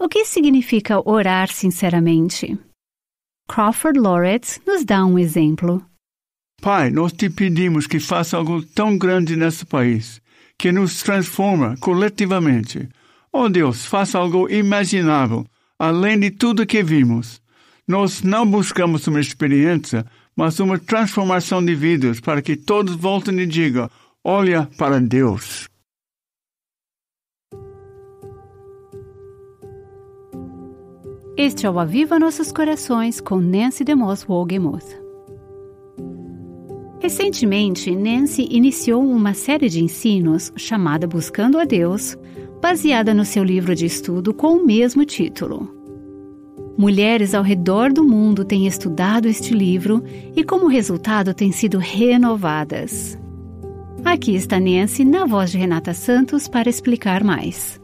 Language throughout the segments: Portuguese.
O que significa orar sinceramente? Crawford Loritz nos dá um exemplo. Pai, nós te pedimos que faça algo tão grande nesse país, que nos transforma coletivamente. Oh Deus, faça algo imaginável, além de tudo que vimos. Nós não buscamos uma experiência, mas uma transformação de vidas para que todos voltem e digam, olha para Deus. Este é o Aviva Nossos Corações com Nancy DeMoss Wolgemuth. Recentemente, Nancy iniciou uma série de ensinos chamada Buscando a Deus, baseada no seu livro de estudo com o mesmo título. Mulheres ao redor do mundo têm estudado este livro e, como resultado, têm sido renovadas. Aqui está Nancy, na voz de Renata Santos, para explicar mais.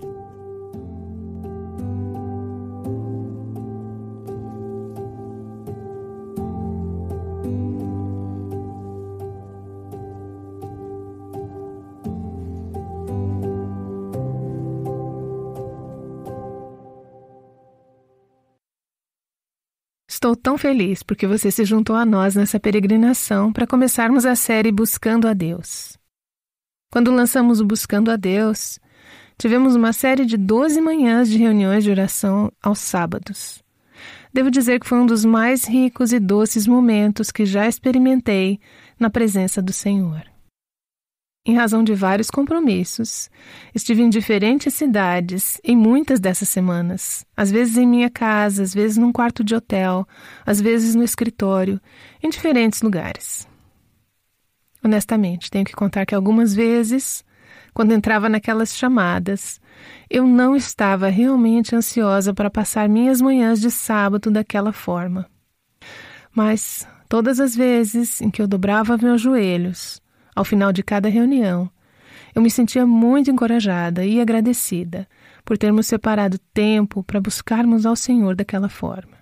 Estou tão feliz porque você se juntou a nós nessa peregrinação para começarmos a série Buscando a Deus. Quando lançamos o Buscando a Deus, tivemos uma série de 12 manhãs de reuniões de oração aos sábados. Devo dizer que foi um dos mais ricos e doces momentos que já experimentei na presença do Senhor. Em razão de vários compromissos, estive em diferentes cidades em muitas dessas semanas, às vezes em minha casa, às vezes num quarto de hotel, às vezes no escritório, em diferentes lugares. Honestamente, tenho que contar que algumas vezes, quando entrava naquelas chamadas, eu não estava realmente ansiosa para passar minhas manhãs de sábado daquela forma. Mas, todas as vezes em que eu dobrava meus joelhos, ao final de cada reunião, eu me sentia muito encorajada e agradecida por termos separado tempo para buscarmos ao Senhor daquela forma.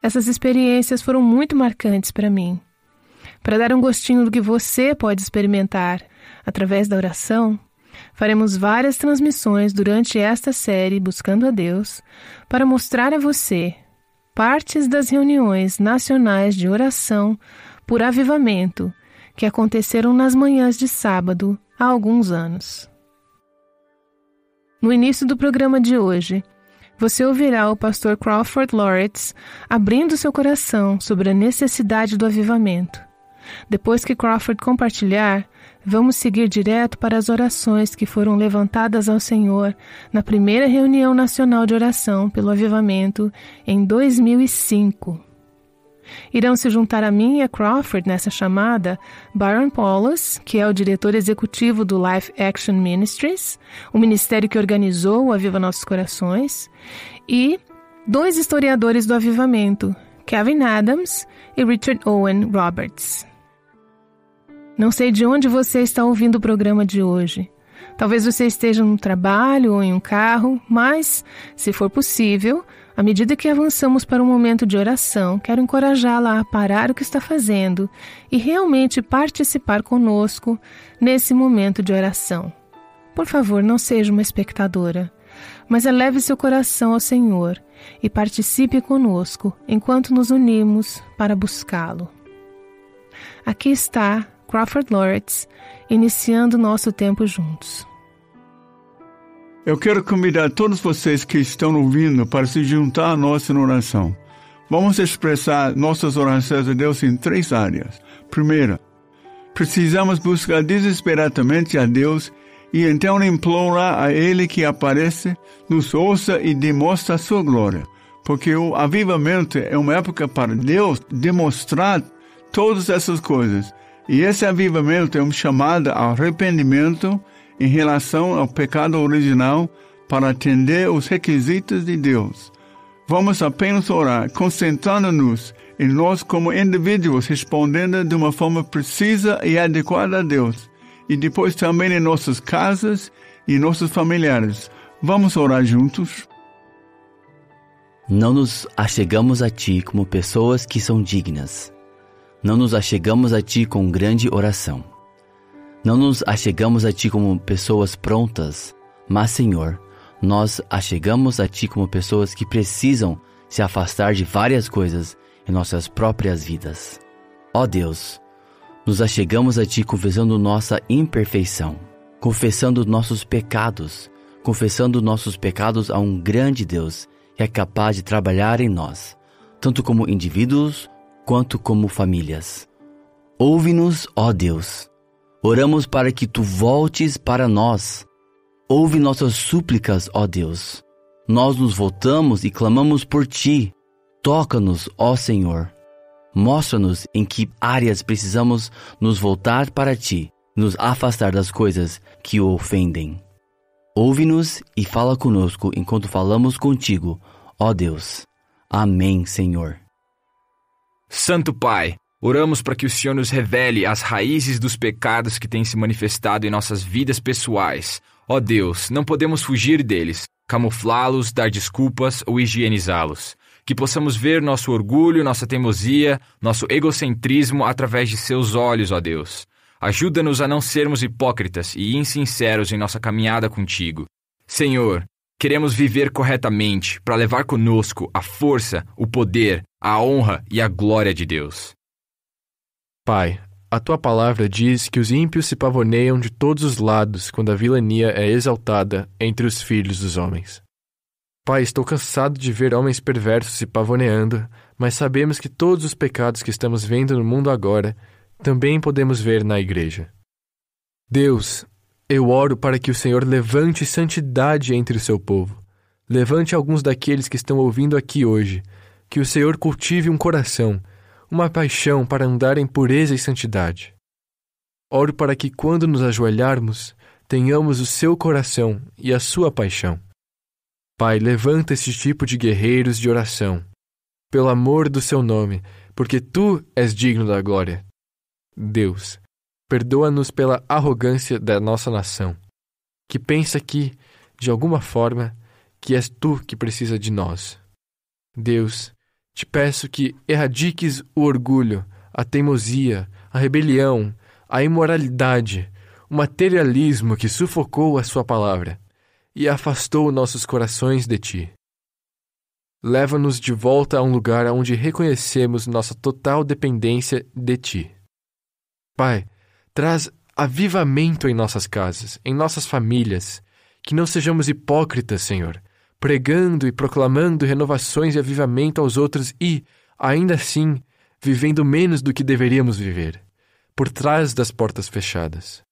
Essas experiências foram muito marcantes para mim. Para dar um gostinho do que você pode experimentar através da oração, faremos várias transmissões durante esta série Buscando a Deus para mostrar a você partes das reuniões nacionais de oração por avivamento que aconteceram nas manhãs de sábado há alguns anos. No início do programa de hoje, você ouvirá o pastor Crawford Loritz abrindo seu coração sobre a necessidade do avivamento. Depois que Crawford compartilhar, vamos seguir direto para as orações que foram levantadas ao Senhor na primeira reunião nacional de oração pelo avivamento em 2005. Irão se juntar a mim e a Crawford nessa chamada Byron Paulus, que é o diretor executivo do Life Action Ministries, o ministério que organizou o Aviva Nossos Corações, e 2 historiadores do avivamento, Kevin Adams e Richard Owen Roberts. Não sei de onde você está ouvindo o programa de hoje. Talvez você esteja no trabalho ou em um carro, mas, se for possível, à medida que avançamos para um momento de oração, quero encorajá-la a parar o que está fazendo e realmente participar conosco nesse momento de oração. Por favor, não seja uma espectadora, mas eleve seu coração ao Senhor e participe conosco enquanto nos unimos para buscá-lo. Aqui está Crawford Loritz, iniciando nosso tempo juntos. Eu quero convidar todos vocês que estão ouvindo para se juntar a nós na oração. Vamos expressar nossas orações a Deus em 3 áreas. Primeira, precisamos buscar desesperadamente a Deus e então implorar a Ele que apareça, nos ouça e demonstre a sua glória. Porque o avivamento é uma época para Deus demonstrar todas essas coisas. E esse avivamento é uma chamada ao arrependimento em relação ao pecado original para atender os requisitos de Deus. Vamos apenas orar, concentrando-nos em nós como indivíduos, respondendo de uma forma precisa e adequada a Deus. E depois também em nossas casas e nossos familiares. Vamos orar juntos? Não nos achegamos a Ti como pessoas que são dignas. Não nos achegamos a Ti com grande oração. Não nos achegamos a Ti como pessoas prontas, mas, Senhor, Nós achegamos a Ti como pessoas que precisam se afastar de várias coisas em nossas próprias vidas. Ó Deus, nos achegamos a Ti confessando nossa imperfeição, confessando nossos pecados a um grande Deus que é capaz de trabalhar em nós, tanto como indivíduos quanto como famílias. Ouve-nos, ó Deus. Oramos para que Tu voltes para nós. Ouve nossas súplicas, ó Deus. Nós nos voltamos e clamamos por Ti. Toca-nos, ó Senhor. Mostra-nos em que áreas precisamos nos voltar para Ti, nos afastar das coisas que o ofendem. Ouve-nos e fala conosco enquanto falamos contigo, ó Deus. Amém, Senhor. Santo Pai, oramos para que o Senhor nos revele as raízes dos pecados que têm se manifestado em nossas vidas pessoais. Ó Deus, não podemos fugir deles, camuflá-los, dar desculpas ou higienizá-los. Que possamos ver nosso orgulho, nossa teimosia, nosso egocentrismo através de Seus olhos, ó Deus. Ajuda-nos a não sermos hipócritas e insinceros em nossa caminhada contigo. Senhor, queremos viver corretamente para levar conosco a força, o poder, a honra e a glória de Deus. Pai, a Tua palavra diz que os ímpios se pavoneiam de todos os lados quando a vilania é exaltada entre os filhos dos homens. Pai, estou cansado de ver homens perversos se pavoneando, mas sabemos que todos os pecados que estamos vendo no mundo agora também podemos ver na igreja. Deus, eu oro para que o Senhor levante santidade entre o seu povo. Levante alguns daqueles que estão ouvindo aqui hoje, que o Senhor cultive um coração, uma paixão para andar em pureza e santidade. Oro para que quando nos ajoelharmos, tenhamos o seu coração e a sua paixão. Pai, levanta esse tipo de guerreiros de oração, pelo amor do seu nome, porque Tu és digno da glória. Deus, perdoa-nos pela arrogância da nossa nação, que pensa que, de alguma forma, que és Tu que precisa de nós. Deus, te peço que erradiques o orgulho, a teimosia, a rebelião, a imoralidade, o materialismo que sufocou a Sua palavra e afastou nossos corações de Ti. Leva-nos de volta a um lugar onde reconhecemos nossa total dependência de Ti. Pai, traz avivamento em nossas casas, em nossas famílias, que não sejamos hipócritas, Senhor, pregando e proclamando renovações e avivamento aos outros e, ainda assim, vivendo menos do que deveríamos viver, por trás das portas fechadas.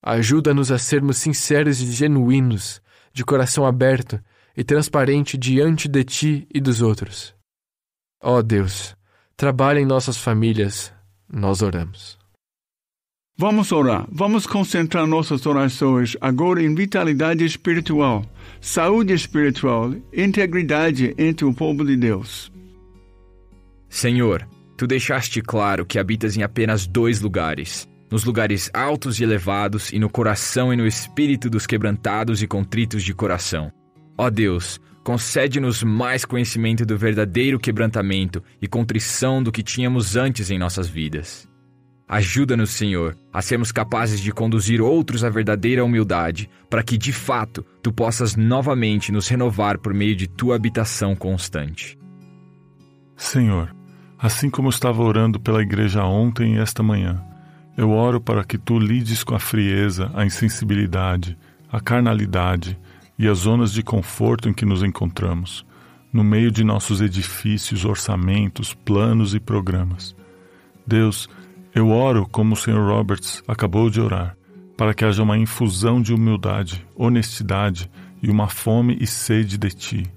Ajuda-nos a sermos sinceros e genuínos, de coração aberto e transparente diante de Ti e dos outros. Ó Deus, trabalha em nossas famílias, nós oramos. Vamos orar. Vamos concentrar nossas orações agora em vitalidade espiritual, saúde espiritual, integridade entre o povo de Deus. Senhor, Tu deixaste claro que habitas em apenas 2 lugares, nos lugares altos e elevados e no coração e no espírito dos quebrantados e contritos de coração. Ó Deus, concede-nos mais conhecimento do verdadeiro quebrantamento e contrição do que tínhamos antes em nossas vidas. Ajuda-nos, Senhor, a sermos capazes de conduzir outros à verdadeira humildade, para que, de fato, Tu possas novamente nos renovar por meio de Tua habitação constante. Senhor, assim como eu estava orando pela igreja ontem e esta manhã, eu oro para que Tu lides com a frieza, a insensibilidade, a carnalidade e as zonas de conforto em que nos encontramos, no meio de nossos edifícios, orçamentos, planos e programas. Deus, eu oro como o Sr. Roberts acabou de orar, para que haja uma infusão de humildade, honestidade e uma fome e sede de Ti.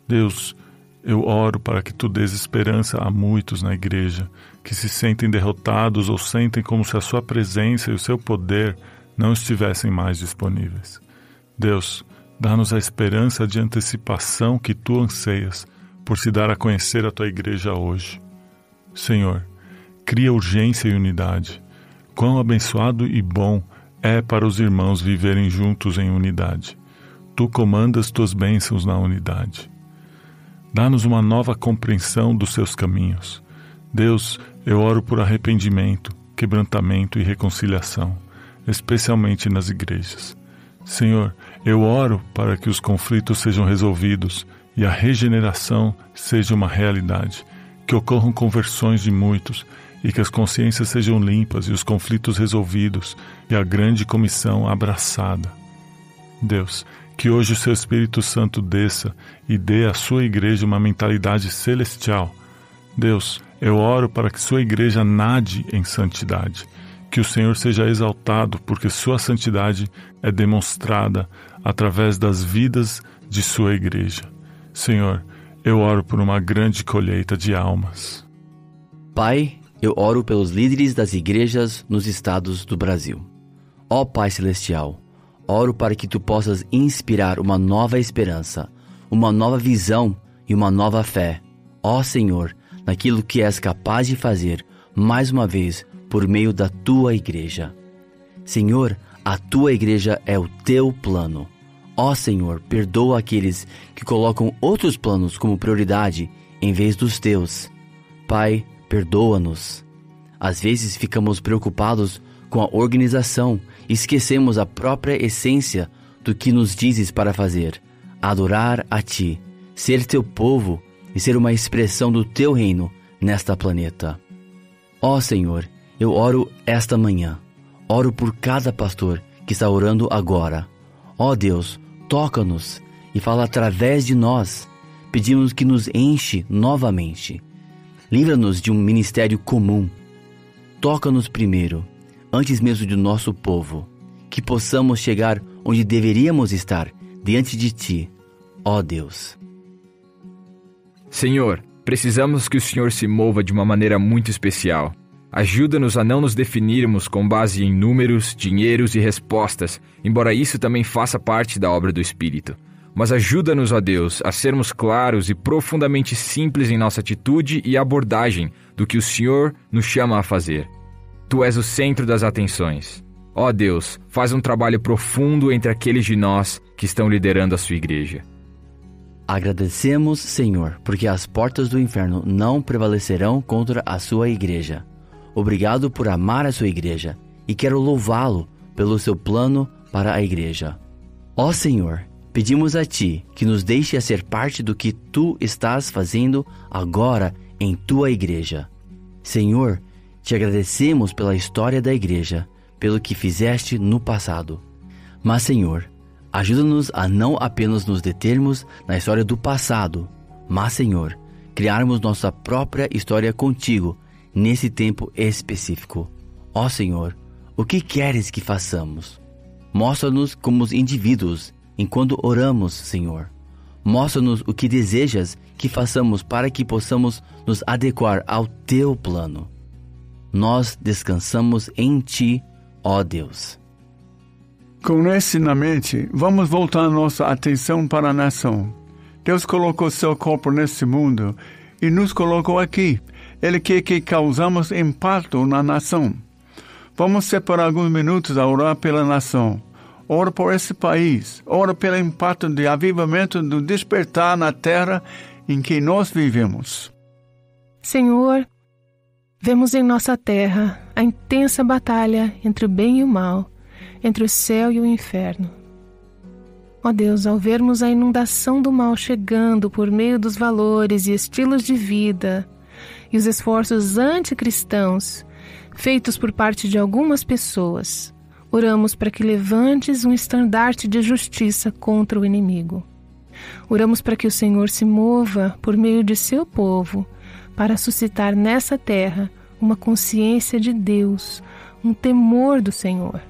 Deus, eu oro para que Tu dês esperança a muitos na igreja, que se sentem derrotados ou sentem como se a Sua presença e o Seu poder não estivessem mais disponíveis. Deus, dá-nos a esperança de antecipação que Tu anseias por se dar a conhecer a Tua igreja hoje. Senhor, cria urgência e unidade. Quão abençoado e bom é para os irmãos viverem juntos em unidade. Tu comandas Tuas bênçãos na unidade. Dá-nos uma nova compreensão dos Seus caminhos. Deus, eu oro por arrependimento, quebrantamento e reconciliação, especialmente nas igrejas. Senhor, Eu oro para que os conflitos sejam resolvidos e a regeneração seja uma realidade, que ocorram conversões de muitos e que as consciências sejam limpas e os conflitos resolvidos e a grande comissão abraçada. Deus, que hoje o Seu Espírito Santo desça e dê à Sua igreja uma mentalidade celestial. Deus, eu oro para que Sua igreja nade em santidade, que o Senhor seja exaltado porque Sua santidade é demonstrada através das vidas de Sua igreja. Senhor, eu oro por uma grande colheita de almas. Pai, eu oro pelos líderes das igrejas nos estados do Brasil. Ó Pai Celestial, oro para que Tu possas inspirar uma nova esperança, uma nova visão e uma nova fé, ó Senhor, naquilo que és capaz de fazer, mais uma vez, por meio da Tua igreja. Senhor, a Tua igreja é o Teu plano. Ó Senhor, perdoa aqueles que colocam outros planos como prioridade em vez dos Teus. Pai, perdoa-nos. Às vezes ficamos preocupados com a organização e esquecemos a própria essência do que nos dizes para fazer: adorar a Ti, ser Teu povo e ser uma expressão do Teu reino nesta planeta. Ó Senhor, eu oro esta manhã. Oro por cada pastor que está orando agora. Ó Deus, toca-nos e fala através de nós. Pedimos que nos enche novamente. Livra-nos de um ministério comum. Toca-nos primeiro, antes mesmo do nosso povo, que possamos chegar onde deveríamos estar, diante de Ti, ó Deus. Senhor, precisamos que o Senhor se mova de uma maneira muito especial. Ajuda-nos a não nos definirmos com base em números, dinheiros e respostas, embora isso também faça parte da obra do Espírito. Mas ajuda-nos, ó Deus, a sermos claros e profundamente simples em nossa atitude e abordagem do que o Senhor nos chama a fazer. Tu és o centro das atenções. Ó Deus, faz um trabalho profundo entre aqueles de nós que estão liderando a sua igreja. Agradecemos, Senhor, porque as portas do inferno não prevalecerão contra a sua igreja. Obrigado por amar a sua igreja e quero louvá-lo pelo seu plano para a igreja. Ó Senhor, pedimos a Ti que nos deixe a ser parte do que Tu estás fazendo agora em Tua igreja. Senhor, Te agradecemos pela história da igreja, pelo que fizeste no passado. Mas, Senhor, ajuda-nos a não apenas nos determos na história do passado, mas, Senhor, criarmos nossa própria história contigo nesse tempo específico. Ó Senhor, o que queres que façamos? Mostra-nos como os indivíduos enquanto oramos, Senhor. Mostra-nos o que desejas que façamos para que possamos nos adequar ao Teu plano. Nós descansamos em Ti, ó Deus. Com isso na mente, vamos voltar nossa atenção para a nação. Deus colocou seu corpo nesse mundo e nos colocou aqui. Ele quer que causamos impacto na nação. Vamos separar alguns minutos a orar pela nação. Ora por esse país. Ora pelo impacto de avivamento do despertar na terra em que nós vivemos. Senhor, vemos em nossa terra a intensa batalha entre o bem e o mal, entre o céu e o inferno. Ó Deus, ao vermos a inundação do mal chegando por meio dos valores e estilos de vida e os esforços anticristãos feitos por parte de algumas pessoas, oramos para que levantes um estandarte de justiça contra o inimigo. Oramos para que o Senhor se mova por meio de seu povo para suscitar nessa terra uma consciência de Deus, um temor do Senhor.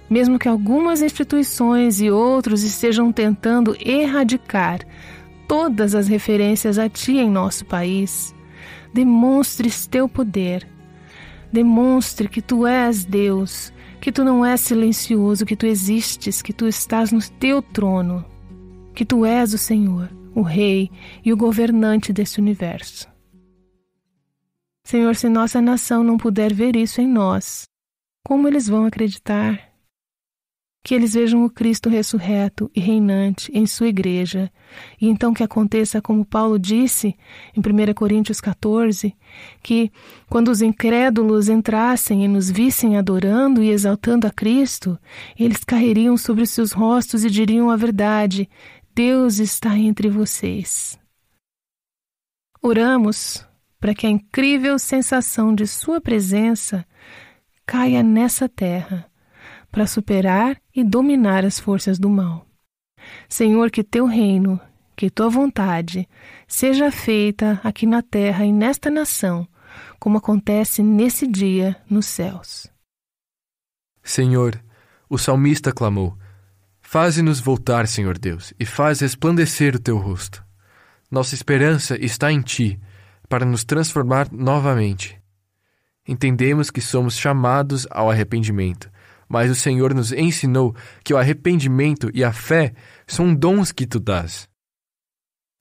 Mesmo que algumas instituições e outros estejam tentando erradicar todas as referências a Ti em nosso país, demonstres Teu poder. Demonstre que Tu és Deus, que Tu não és silencioso, que Tu existes, que Tu estás no Teu trono, que Tu és o Senhor, o Rei e o governante desse universo. Senhor, se nossa nação não puder ver isso em nós, como eles vão acreditar? que eles vejam o Cristo ressurreto e reinante em sua igreja, e então que aconteça como Paulo disse em 1 Coríntios 14, que quando os incrédulos entrassem e nos vissem adorando e exaltando a Cristo, eles cairiam sobre os seus rostos e diriam a verdade: Deus está entre vocês. Oramos para que a incrível sensação de sua presença caia nessa terra, para superar e dominar as forças do mal. Senhor, que teu reino, que tua vontade seja feita aqui na terra e nesta nação, como acontece nesse dia nos céus. Senhor, o salmista clamou: faze-nos voltar, Senhor Deus, e faz resplandecer o teu rosto. Nossa esperança está em ti, para nos transformar novamente. Entendemos que somos chamados ao arrependimento, mas o Senhor nos ensinou que o arrependimento e a fé são dons que tu dás.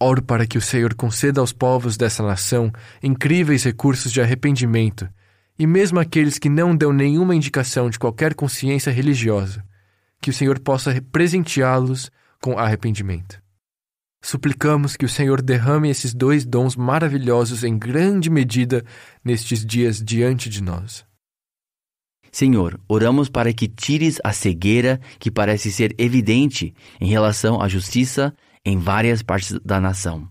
Oro para que o Senhor conceda aos povos dessa nação incríveis recursos de arrependimento, e mesmo aqueles que não dão nenhuma indicação de qualquer consciência religiosa, que o Senhor possa presenteá-los com arrependimento. Suplicamos que o Senhor derrame esses dois dons maravilhosos em grande medida nestes dias diante de nós. Senhor, oramos para que tires a cegueira que parece ser evidente em relação à justiça em várias partes da nação.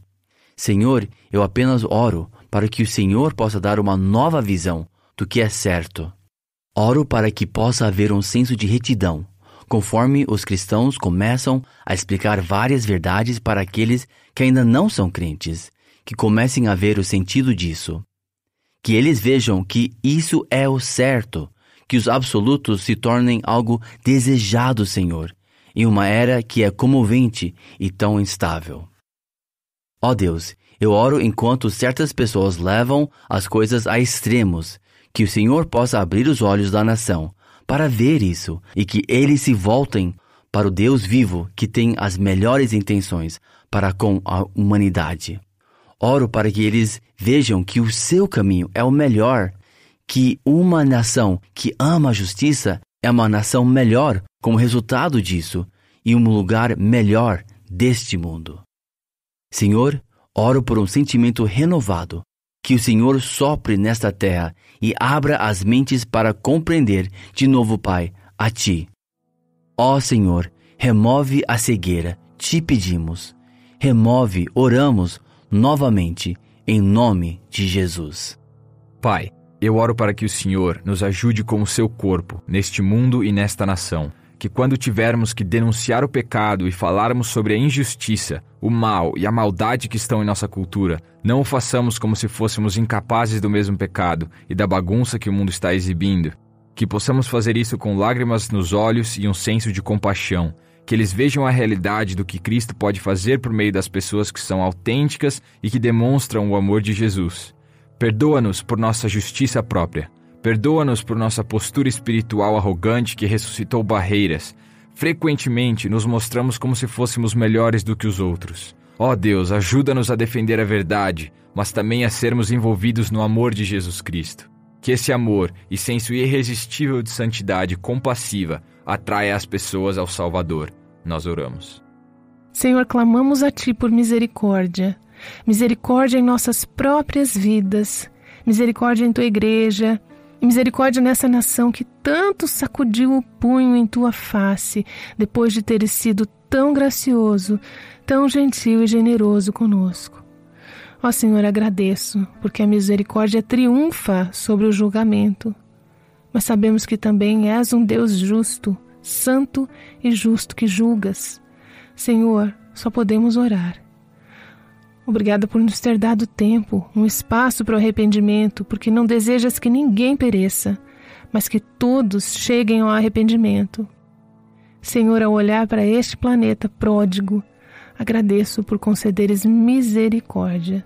Senhor, eu apenas oro para que o Senhor possa dar uma nova visão do que é certo. Oro para que possa haver um senso de retidão, conforme os cristãos começam a explicar várias verdades para aqueles que ainda não são crentes, que comecem a ver o sentido disso. Que eles vejam que isso é o certo, que os absolutos se tornem algo desejado, Senhor, em uma era que é comovente e tão instável. Ó Deus, eu oro enquanto certas pessoas levam as coisas a extremos, que o Senhor possa abrir os olhos da nação para ver isso e que eles se voltem para o Deus vivo que tem as melhores intenções para com a humanidade. Oro para que eles vejam que o seu caminho é o melhor, que uma nação que ama a justiça é uma nação melhor como resultado disso e um lugar melhor deste mundo. Senhor, oro por um sentimento renovado, que o Senhor sopre nesta terra e abra as mentes para compreender de novo, Pai, a Ti. Ó Senhor, remove a cegueira, te pedimos. Remove, oramos novamente, em nome de Jesus. Pai, eu oro para que o Senhor nos ajude como seu corpo, neste mundo e nesta nação, que quando tivermos que denunciar o pecado e falarmos sobre a injustiça, o mal e a maldade que estão em nossa cultura, não o façamos como se fôssemos incapazes do mesmo pecado e da bagunça que o mundo está exibindo. Que possamos fazer isso com lágrimas nos olhos e um senso de compaixão, que eles vejam a realidade do que Cristo pode fazer por meio das pessoas que são autênticas e que demonstram o amor de Jesus. Perdoa-nos por nossa justiça própria. Perdoa-nos por nossa postura espiritual arrogante que ressuscitou barreiras. Frequentemente nos mostramos como se fôssemos melhores do que os outros. Ó Deus, ajuda-nos a defender a verdade, mas também a sermos envolvidos no amor de Jesus Cristo. Que esse amor e senso irresistível de santidade compassiva atraia as pessoas ao Salvador. Nós oramos. Senhor, clamamos a Ti por misericórdia. Misericórdia em nossas próprias vidas. Misericórdia em Tua igreja. E misericórdia nessa nação que tanto sacudiu o punho em Tua face, depois de teres sido tão gracioso, tão gentil e generoso conosco. Ó Senhor, agradeço, porque a misericórdia triunfa sobre o julgamento. Mas sabemos que também és um Deus justo, santo e justo que julgas. Senhor, só podemos orar. Obrigada por nos ter dado tempo, um espaço para o arrependimento, porque não desejas que ninguém pereça, mas que todos cheguem ao arrependimento. Senhor, ao olhar para este planeta pródigo, agradeço por concederes misericórdia.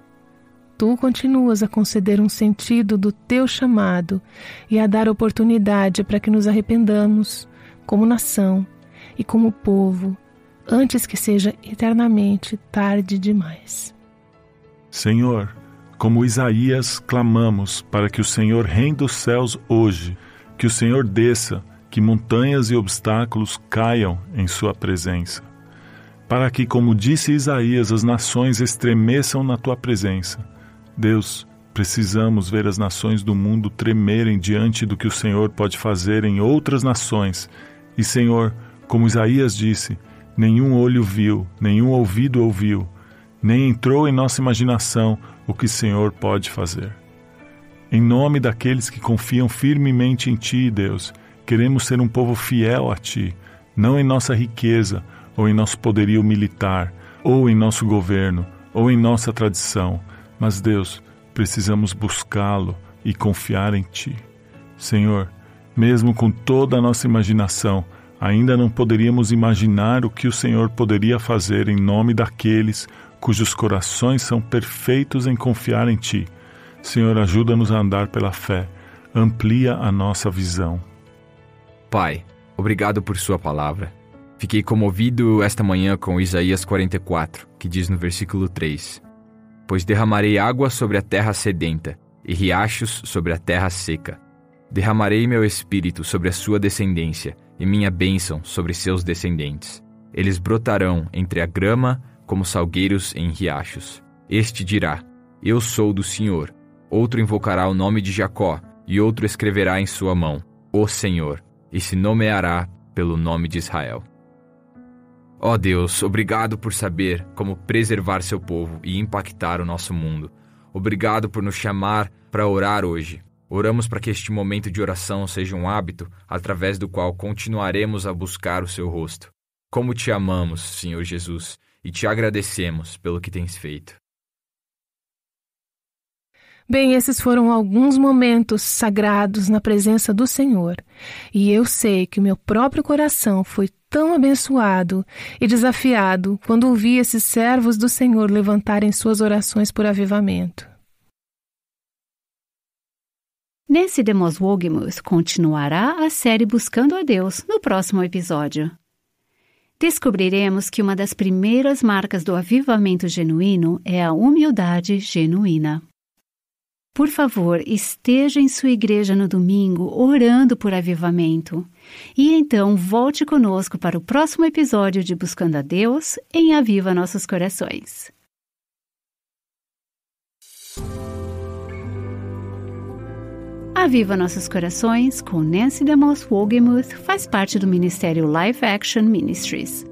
Tu continuas a conceder um sentido do teu chamado e a dar oportunidade para que nos arrependamos, como nação e como povo, antes que seja eternamente tarde demais. Senhor, como Isaías, clamamos para que o Senhor reine dos céus hoje, que o Senhor desça que montanhas e obstáculos caiam em sua presença. Para que, como disse Isaías, as nações estremeçam na tua presença. Deus, precisamos ver as nações do mundo tremerem diante do que o Senhor pode fazer em outras nações. E, Senhor, como Isaías disse, nenhum olho viu, nenhum ouvido ouviu, nem entrou em nossa imaginação o que o Senhor pode fazer. Em nome daqueles que confiam firmemente em Ti, Deus, queremos ser um povo fiel a Ti, não em nossa riqueza, ou em nosso poderio militar, ou em nosso governo, ou em nossa tradição, mas, Deus, precisamos buscá-lo e confiar em Ti. Senhor, mesmo com toda a nossa imaginação, ainda não poderíamos imaginar o que o Senhor poderia fazer em nome daqueles cujos corações são perfeitos em confiar em Ti. Senhor, ajuda-nos a andar pela fé, amplia a nossa visão. Pai, obrigado por sua palavra. Fiquei comovido esta manhã com Isaías 44, que diz no versículo 3: Pois derramarei água sobre a terra sedenta, e riachos sobre a terra seca. Derramarei meu espírito sobre a sua descendência, e minha bênção sobre seus descendentes. Eles brotarão entre a grama como salgueiros em riachos. Este dirá: Eu sou do Senhor. Outro invocará o nome de Jacó, e outro escreverá em sua mão: O Senhor, e se nomeará pelo nome de Israel. Ó Deus, obrigado por saber como preservar seu povo e impactar o nosso mundo. Obrigado por nos chamar para orar hoje. Oramos para que este momento de oração seja um hábito através do qual continuaremos a buscar o seu rosto. Como te amamos, Senhor Jesus, e te agradecemos pelo que tens feito. Bem, esses foram alguns momentos sagrados na presença do Senhor. E eu sei que o meu próprio coração foi tão abençoado e desafiado quando ouvi esses servos do Senhor levantarem suas orações por avivamento. Nancy DeMoss Wolgemuth continuará a série Buscando a Deus no próximo episódio. Descobriremos que uma das primeiras marcas do avivamento genuíno é a humildade genuína. Por favor, esteja em sua igreja no domingo orando por avivamento. E então volte conosco para o próximo episódio de Buscando a Deus em Aviva Nossos Corações. Aviva Nossos Corações, com Nancy DeMoss Wolgemuth, faz parte do Ministério Live Action Ministries.